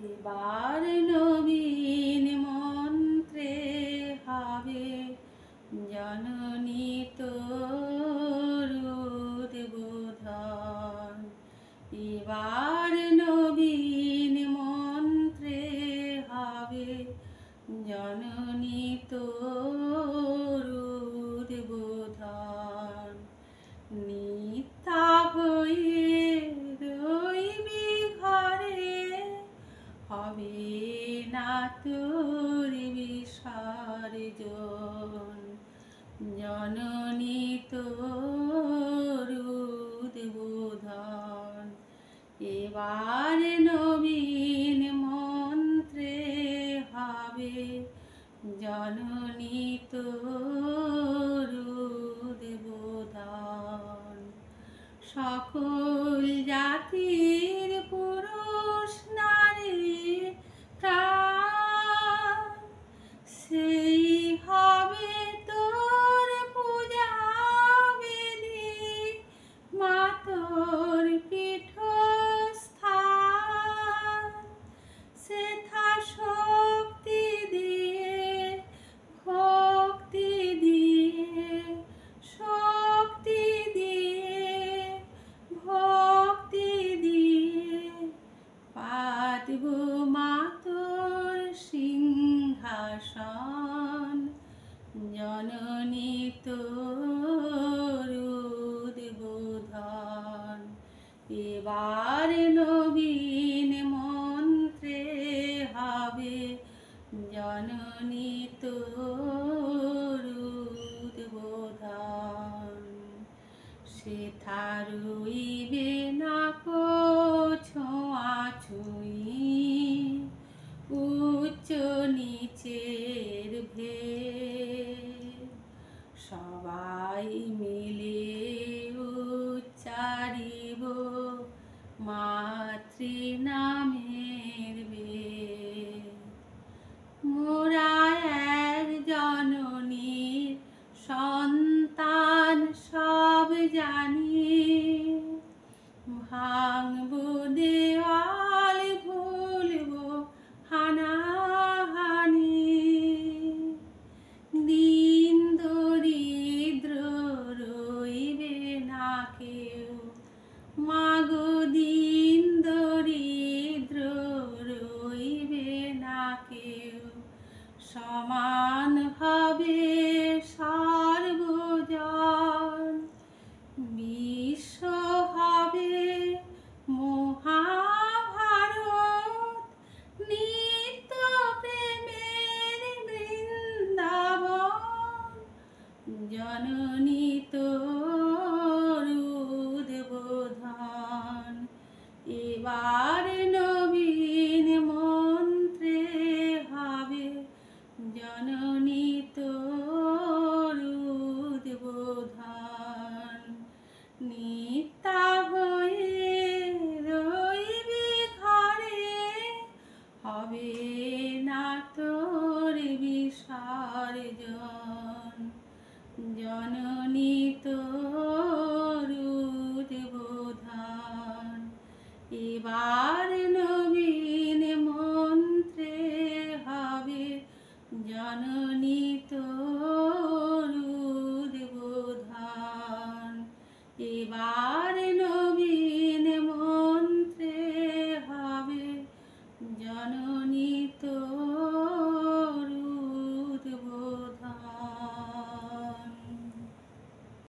এবার নবীন মন্ত্রে হবে জননী তোর উদ্বোধন। এবার নবীন মন্ত্রে হবে জননী তোর উদ্বোধন। নিত্যা হয়ে রইবি ঘরে, হবে না তোর বিসর্জন। জননী তোর উদ্বোধন। এবার নবীন মন্ত্রে হবে জননী তোর উদ্বোধন। সকল জাতির পুরুষ নারী প্রাণ, সেই হবে তোর পূজা বিধি, মা তোর পীঠস্থান। সেথা শক্তি দিয়ে, ভক্তি দিয়ে, শক্তি দিয়ে, ভক্তি দিয়ে পাতব মা তোর সিংহাসন। জননী তোর উদ্বোধন। এবার নবীন মন্ত্রে হবে জননী তোর উদ্বোধন। সেথা রইবে না কো ছোঁয়াছুঁয়ি, উচ্চ নিচের ভেদ। সবাই মিলে উচ্চারিব মাতৃনামের বেদ। মোরা এক জননীর সন্তান সব জানি, ভাঙব দেওয়াল, ভুলব হানাহানি। দিন দরিদ্র রইবে না কেউ, মাগো দিন দরিদ্র রইবে না কেউ। সমান হবে সর্বজন, বিশ্ব হবে মহাভারত। নিত্য প্রেমের বৃন্দাবন। জননী তোর উদ্বোধন। এবার নবীন মন্ত্রে হবে জননী তোর উদ্বোধন। নিত্যা হয়ে রইবি ঘরে, হবে না তোর বিসর্জন। জননী তোর উদ্বোধন। এবার নবীন মন্ত্রে হবে জননী তোর উদ্বোধন। এবার নবীন মন্ত্রে হবে জননী তোর